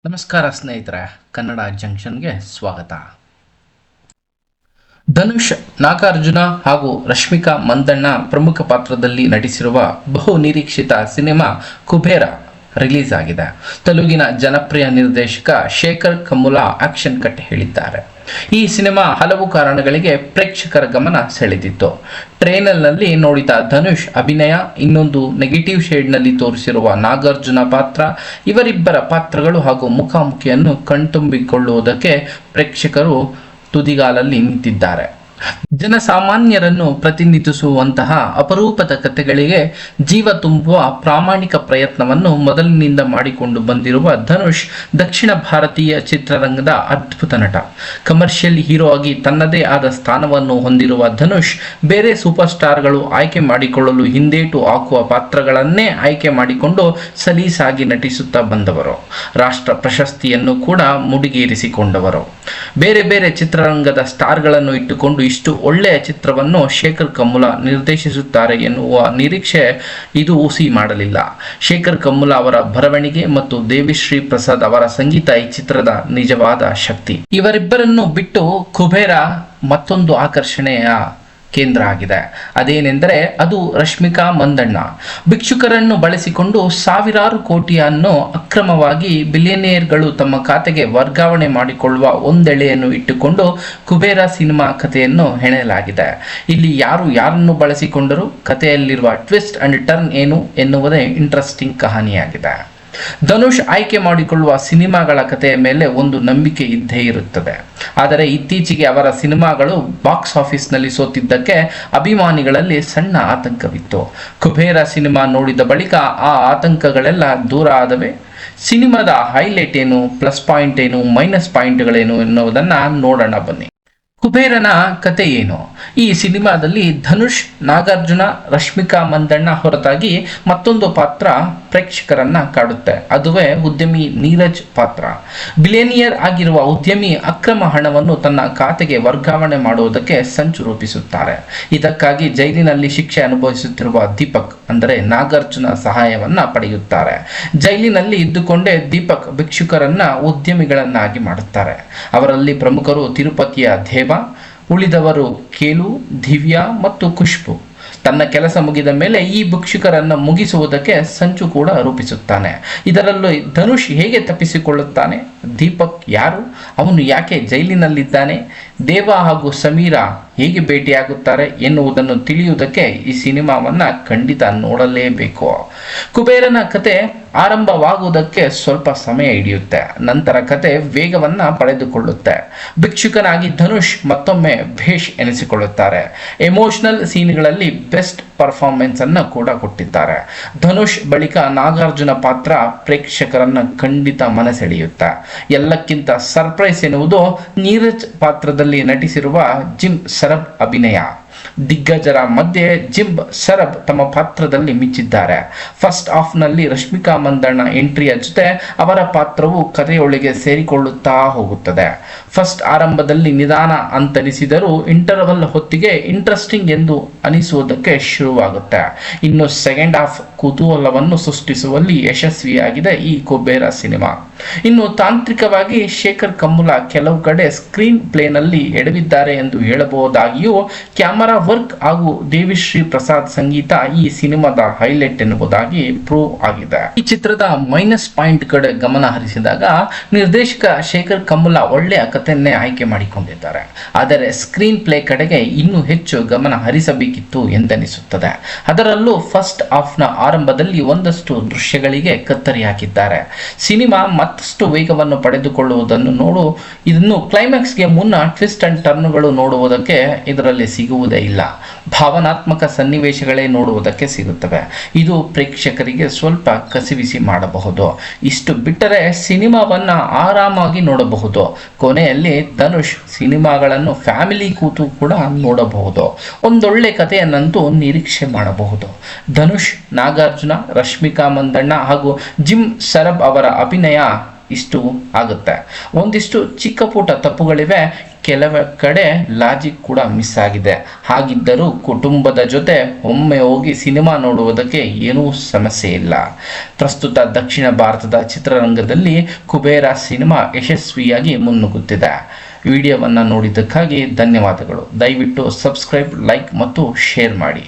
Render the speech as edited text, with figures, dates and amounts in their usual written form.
ನಮಸ್ಕಾರ ಸ್ನೇಹಿತರೆ, ಕನ್ನಡ ಜಂಕ್ಷನ್ಗೆ ಸ್ವಾಗತ. ಧನುಷ್, ನಾಗಾರ್ಜುನ ಹಾಗೂ ರಶ್ಮಿಕಾ ಮಂದಣ್ಣ ಪ್ರಮುಖ ಪಾತ್ರದಲ್ಲಿ ನಟಿಸಿರುವ ಬಹು ನಿರೀಕ್ಷಿತ ಸಿನಿಮಾ ಕುಬೇರ ರಿಲೀಸ್ ಆಗಿದೆ. ತೆಲುಗಿನ ಜನಪ್ರಿಯ ನಿರ್ದೇಶಕ ಶೇಖರ್ ಕಮ್ಮುಲಾ ಆಕ್ಷನ್ ಕಟ್ ಹೇಳಿದ್ದಾರೆ. ಈ ಸಿನಿಮಾ ಹಲವು ಕಾರಣಗಳಿಗೆ ಪ್ರೇಕ್ಷಕರ ಗಮನ ಸೆಳೆದಿತ್ತು. ಟ್ರೇಲರ್ನಲ್ಲಿ ನೋಡಿದ ಧನುಷ್ ಅಭಿನಯ, ಇನ್ನೊಂದು ನೆಗೆಟಿವ್ ಶೇಡ್ನಲ್ಲಿ ತೋರಿಸಿರುವ ನಾಗಾರ್ಜುನ ಪಾತ್ರ, ಇವರಿಬ್ಬರ ಪಾತ್ರಗಳು ಹಾಗೂ ಮುಖಾಮುಖಿಯನ್ನು ಕಣ್ತುಂಬಿಕೊಳ್ಳುವುದಕ್ಕೆ ಪ್ರೇಕ್ಷಕರು ತುದಿಗಾಲಲ್ಲಿ ನಿಂತಿದ್ದಾರೆ. ಜನಸಾಮಾನ್ಯರನ್ನು ಪ್ರತಿನಿಧಿಸುವಂತಹ ಅಪರೂಪದ ಕಥೆಗಳಿಗೆ ಜೀವ ತುಂಬುವ ಪ್ರಾಮಾಣಿಕ ಪ್ರಯತ್ನವನ್ನು ಮೊದಲಿನಿಂದ ಮಾಡಿಕೊಂಡು ಬಂದಿರುವ ಧನುಷ್ ದಕ್ಷಿಣ ಭಾರತೀಯ ಚಿತ್ರರಂಗದ ಅದ್ಭುತ ನಟ. ಕಮರ್ಷಿಯಲ್ ಹೀರೋ ಆಗಿ ತನ್ನದೇ ಆದ ಸ್ಥಾನವನ್ನು ಹೊಂದಿರುವ ಧನುಷ್ ಬೇರೆ ಸೂಪರ್ ಸ್ಟಾರ್ಗಳು ಆಯ್ಕೆ ಮಾಡಿಕೊಳ್ಳಲು ಹಿಂದೇಟು ಹಾಕುವ ಪಾತ್ರಗಳನ್ನೇ ಆಯ್ಕೆ ಮಾಡಿಕೊಂಡು ಸಲೀಸಾಗಿ ನಟಿಸುತ್ತಾ ಬಂದವರು. ರಾಷ್ಟ್ರ ಪ್ರಶಸ್ತಿಯನ್ನು ಕೂಡ ಮುಡಿಗೇರಿಸಿಕೊಂಡವರು. ಬೇರೆ ಬೇರೆ ಚಿತ್ರರಂಗದ ಸ್ಟಾರ್ಗಳನ್ನು ಇಟ್ಟುಕೊಂಡು ಇಷ್ಟು ಒಳ್ಳೆಯ ಚಿತ್ರವನ್ನು ಶೇಖರ್ ಕಮ್ಮುಲಾ ನಿರ್ದೇಶಿಸುತ್ತಾರೆ ಎನ್ನುವ ನಿರೀಕ್ಷೆ ಇದು ಹುಸಿ ಮಾಡಲಿಲ್ಲ. ಶೇಖರ್ ಕಮ್ಮುಲಾ ಅವರ ಬರವಣಿಗೆ ಮತ್ತು ದೇವಿಶ್ರೀ ಪ್ರಸಾದ್ ಅವರ ಸಂಗೀತ ಈ ಚಿತ್ರದ ನಿಜವಾದ ಶಕ್ತಿ. ಇವರಿಬ್ಬರನ್ನು ಬಿಟ್ಟು ಕುಬೇರ ಮತ್ತೊಂದು ಆಕರ್ಷಣೆಯ ಕೇಂದ್ರ ಆಗಿದೆ. ಅದೇನೆಂದರೆ ಅದು ರಶ್ಮಿಕಾ ಮಂದಣ್ಣ. ಭಿಕ್ಷುಕರನ್ನು ಬಳಸಿಕೊಂಡು ಸಾವಿರಾರು ಕೋಟಿಯನ್ನು ಅಕ್ರಮವಾಗಿ ಬಿಲಿಯನೇರ್ಗಳು ತಮ್ಮ ಖಾತೆಗೆ ವರ್ಗಾವಣೆ ಮಾಡಿಕೊಳ್ಳುವ ಒಂದೆಳೆಯನ್ನು ಇಟ್ಟುಕೊಂಡು ಕುಬೇರ ಸಿನಿಮಾ ಕಥೆಯನ್ನು ಹೆಣೆಯಲಾಗಿದೆ. ಇಲ್ಲಿ ಯಾರು ಯಾರನ್ನು ಬಳಸಿಕೊಂಡರೂ ಕಥೆಯಲ್ಲಿರುವ ಟ್ವಿಸ್ಟ್ ಅಂಡ್ ಟರ್ನ್ ಏನು ಎನ್ನುವುದೇ ಇಂಟ್ರೆಸ್ಟಿಂಗ್ ಕಹಾನಿಯಾಗಿದೆ. ಧನುಷ್ ಆಯ್ಕೆ ಮಾಡಿಕೊಳ್ಳುವ ಸಿನಿಮಾಗಳ ಕಥೆಯ ಮೇಲೆ ಒಂದು ನಂಬಿಕೆ ಇದ್ದೇ ಇರುತ್ತದೆ. ಆದರೆ ಇತ್ತೀಚೆಗೆ ಅವರ ಸಿನಿಮಾಗಳು ಬಾಕ್ಸ್ ಆಫೀಸ್ನಲ್ಲಿ ಸೋತಿದ್ದಕ್ಕೆ ಅಭಿಮಾನಿಗಳಲ್ಲಿ ಸಣ್ಣ ಆತಂಕವಿತ್ತು. ಕುಬೇರ ಸಿನಿಮಾ ನೋಡಿದ ಬಳಿಕ ಆ ಆತಂಕಗಳೆಲ್ಲ ದೂರ ಆದವೆ. ಸಿನಿಮಾದ ಹೈಲೈಟ್ ಏನು, ಪ್ಲಸ್ ಪಾಯಿಂಟ್ ಏನು, ಮೈನಸ್ ಪಾಯಿಂಟ್ಗಳೇನು ಎನ್ನುವುದನ್ನು ನೋಡೋಣ ಬನ್ನಿ. ಕುಬೇರನ ಕತೆ ಏನು? ಈ ಸಿನಿಮಾದಲ್ಲಿ ಧನುಷ್, ನಾಗಾರ್ಜುನ, ರಶ್ಮಿಕಾ ಮಂದಣ್ಣ ಹೊರತಾಗಿ ಮತ್ತೊಂದು ಪಾತ್ರ ಪ್ರೇಕ್ಷಕರನ್ನ ಕಾಡುತ್ತೆ. ಅದುವೇ ಉದ್ಯಮಿ ನೀರಜ್ ಪಾತ್ರ. ಬಿಲಿಯನಿಯರ್ ಆಗಿರುವ ಉದ್ಯಮಿ ಅಕ್ರಮ ಹಣವನ್ನು ತನ್ನ ಖಾತೆಗೆ ವರ್ಗಾವಣೆ ಮಾಡುವುದಕ್ಕೆ ಸಂಚು ರೂಪಿಸುತ್ತಾರೆ. ಇದಕ್ಕಾಗಿ ಜೈಲಿನಲ್ಲಿ ಶಿಕ್ಷೆ ಅನುಭವಿಸುತ್ತಿರುವ ದೀಪಕ್ ಅಂದರೆ ನಾಗಾರ್ಜುನ ಸಹಾಯವನ್ನ ಪಡೆಯುತ್ತಾರೆ. ಜೈಲಿನಲ್ಲಿ ಇದ್ದುಕೊಂಡೇ ದೀಪಕ್ ಭಿಕ್ಷುಕರನ್ನ ಉದ್ಯಮಿಗಳನ್ನಾಗಿ ಮಾಡುತ್ತಾರೆ. ಅವರಲ್ಲಿ ಪ್ರಮುಖರು ತಿರುಪತಿಯ ದೇವ, ಉಳಿದವರು ಕೇಲು, ದಿವ್ಯಾ ಮತ್ತು ಖುಷ್ಬು. ತನ್ನ ಕೆಲಸ ಮುಗಿದ ಮೇಲೆ ಈ ಭಿಕ್ಷುಕರನ್ನು ಮುಗಿಸುವುದಕ್ಕೆ ಸಂಚು ಕೂಡ ರೂಪಿಸುತ್ತಾನೆ. ಇದರಲ್ಲೂ ಧನುಷ್ ಹೇಗೆ ತಪ್ಪಿಸಿಕೊಳ್ಳುತ್ತಾನೆ? ದೀಪಕ್ ಯಾರು? ಅವನು ಯಾಕೆ ಜೈಲಿನಲ್ಲಿದ್ದಾನೆ? ದೇವ ಹಾಗೂ ಸಮೀರಾ ಹೇಗೆ ಭೇಟಿಯಾಗುತ್ತಾರೆ ಎನ್ನುವುದನ್ನು ತಿಳಿಯುವುದಕ್ಕೆ ಈ ಸಿನಿಮಾವನ್ನ ಖಂಡಿತ ನೋಡಲೇಬೇಕು. ಕುಬೇರನ ಕತೆ ಆರಂಭವಾಗುವುದಕ್ಕೆ ಸ್ವಲ್ಪ ಸಮಯ ಹಿಡಿಯುತ್ತೆ. ನಂತರ ಕತೆ ವೇಗವನ್ನ ಪಡೆದುಕೊಳ್ಳುತ್ತೆ. ಭಿಕ್ಷುಕನಾಗಿ ಧನುಷ್ ಮತ್ತೊಮ್ಮೆ ಭೇಷ್ ಎನಿಸಿಕೊಳ್ಳುತ್ತಾರೆ. ಎಮೋಷನಲ್ ಸೀನ್ಗಳಲ್ಲಿ ಬೆಸ್ಟ್ ಪರ್ಫಾರ್ಮೆನ್ಸ್ ಅನ್ನ ಕೂಡ ಕೊಟ್ಟಿದ್ದಾರೆ. ಧನುಷ್ ಬಳಿಕ ನಾಗಾರ್ಜುನ ಪಾತ್ರ ಪ್ರೇಕ್ಷಕರನ್ನ ಖಂಡಿತ ಮನಸೆಳೆಯುತ್ತೆ. ಎಲ್ಲಕ್ಕಿಂತ ಸರ್ಪ್ರೈಸ್ ಎನ್ನುವುದು ನೀರಜ್ ಪಾತ್ರದಲ್ಲಿ ನಟಿಸಿರುವ ಜಿಮ್ ಸರಬ್ ಅಭಿನಯ. ದಿಗ್ಗಜರ ಮಧ್ಯೆ ಜಿಮ್ ಸರಬ್ ತಮ್ಮ ಪಾತ್ರದಲ್ಲಿ ಮಿಂಚಿದ್ದಾರೆ. ಫಸ್ಟ್ ಹಾಫ್ ನಲ್ಲಿ ರಶ್ಮಿಕಾ ಮಂದಣ್ಣ ಎಂಟ್ರಿಯ ಜೊತೆ ಅವರ ಪಾತ್ರವು ಕಥೆಯೊಳಗೆ ಸೇರಿಕೊಳ್ಳುತ್ತಾ ಹೋಗುತ್ತದೆ. ಫಸ್ಟ್ ಆರಂಭದಲ್ಲಿ ನಿಧಾನ ಅಂತನಿಸಿದರೂ ಇಂಟರ್ವಲ್ ಹೊತ್ತಿಗೆ ಇಂಟ್ರೆಸ್ಟಿಂಗ್ ಎಂದು ಅನಿಸುವುದಕ್ಕೆ ಶುರುವಾಗುತ್ತೆ. ಇನ್ನು ಸೆಕೆಂಡ್ ಹಾಫ್ ಕುತೂಹಲವನ್ನು ಸೃಷ್ಟಿಸುವಲ್ಲಿ ಯಶಸ್ವಿಯಾಗಿದೆ ಈ ಕುಬೇರ ಸಿನಿಮಾ. ಇನ್ನು ತಾಂತ್ರಿಕವಾಗಿ ಶೇಖರ್ ಕಮ್ಮುಲಾ ಕೆಲವು ಕಡೆ ಸ್ಕ್ರೀನ್ ಪ್ಲೇನಲ್ಲಿ ಎಡವಿದ್ದಾರೆ ಎಂದು ಹೇಳಬಹುದಾಗಿಯೂ ಕ್ಯಾಮರಾ ವರ್ಕ್ ಹಾಗೂ ದೇವಿಶ್ರೀ ಪ್ರಸಾದ್ ಸಂಗೀತ ಈ ಸಿನಿಮಾದ ಹೈಲೈಟ್ ಎನ್ನುವುದಾಗಿ ಪ್ರೂವ್ ಆಗಿದೆ. ಈ ಚಿತ್ರದ ಮೈನಸ್ ಪಾಯಿಂಟ್ ಕಡೆ ಗಮನ ಹರಿಸಿದಾಗ ನಿರ್ದೇಶಕ ಶೇಖರ್ ಕಮ್ಮುಲಾ ಒಳ್ಳೆಯ ಕಥೆಯನ್ನೇ ಆಯ್ಕೆ ಮಾಡಿಕೊಂಡಿದ್ದಾರೆ. ಆದರೆ ಸ್ಕ್ರೀನ್ ಪ್ಲೇ ಕಡೆಗೆ ಇನ್ನೂ ಹೆಚ್ಚು ಗಮನ ಹರಿಸಬೇಕಿತ್ತು ಎಂದೆನಿಸುತ್ತದೆ. ಅದರಲ್ಲೂ ಫಸ್ಟ್ ಹಾಫ್ನ ಆರಂಭದಲ್ಲಿ ಒಂದಷ್ಟು ದೃಶ್ಯಗಳಿಗೆ ಕತ್ತರಿ ಹಾಕಿದ್ದಾರೆ. ಸಿನಿಮಾ ಮತ್ತಷ್ಟು ವೇಗವನ್ನು ಪಡೆದುಕೊಳ್ಳುವುದನ್ನು ಇದನ್ನು ಕ್ಲೈಮ್ಯಾಕ್ಸ್ಗೆ ಮುನ್ನ ಟ್ವಿಸ್ಟ್ ಅಂಡ್ ಟರ್ನ್ಗಳು ನೋಡುವುದಕ್ಕೆ ಇದರಲ್ಲಿ ಸಿಗುವುದೇ ಇಲ್ಲ. ಭಾವನಾತ್ಮಕ ಸನ್ನಿವೇಶಗಳೇ ನೋಡುವುದಕ್ಕೆ ಸಿಗುತ್ತವೆ. ಇದು ಪ್ರೇಕ್ಷಕರಿಗೆ ಸ್ವಲ್ಪ ಕಸಿವಿಸಿ ಮಾಡಬಹುದು. ಇಷ್ಟು ಬಿಟ್ಟರೆ ಸಿನಿಮಾವನ್ನ ಆರಾಮಾಗಿ ನೋಡಬಹುದು. ಕೊನೆಯಲ್ಲಿ ಧನುಷ್ ಸಿನಿಮಾಗಳನ್ನು ಫ್ಯಾಮಿಲಿ ಕೂತು ಕೂಡ ನೋಡಬಹುದು. ಒಂದೊಳ್ಳೆ ಕಥೆಯನ್ನಂತೂ ನಿರೀಕ್ಷೆ ಮಾಡಬಹುದು. ಧನುಷ್, ನಾಗಾರ್ಜುನ, ರಶ್ಮಿಕಾ ಮಂದಣ್ಣ ಹಾಗೂ ಜಿಮ್ ಸರಬ್ ಅವರ ಅಭಿನಯ ಇಷ್ಟು ಆಗುತ್ತೆ. ಒಂದಿಷ್ಟು ಚಿಕ್ಕ ಪುಟ್ಟ ತಪ್ಪುಗಳಿವೆ, ಕೆಲವು ಕಡೆ ಲಾಜಿಕ್ ಕೂಡ ಮಿಸ್ ಆಗಿದೆ. ಹಾಗಿದ್ದರೂ ಕುಟುಂಬದ ಜೊತೆ ಒಮ್ಮೆ ಹೋಗಿ ಸಿನಿಮಾ ನೋಡುವುದಕ್ಕೆ ಏನೂ ಸಮಸ್ಯೆ ಇಲ್ಲ. ಪ್ರಸ್ತುತ ದಕ್ಷಿಣ ಭಾರತದ ಚಿತ್ರರಂಗದಲ್ಲಿ ಕುಬೇರ ಸಿನಿಮಾ ಯಶಸ್ವಿಯಾಗಿ ಮುನ್ನುಗ್ಗುತ್ತಿದೆ. ವಿಡಿಯೋವನ್ನು ನೋಡಿದ್ದಕ್ಕಾಗಿ ಧನ್ಯವಾದಗಳು. ದಯವಿಟ್ಟು ಸಬ್ಸ್ಕ್ರೈಬ್, ಲೈಕ್ ಮತ್ತು ಶೇರ್ ಮಾಡಿ.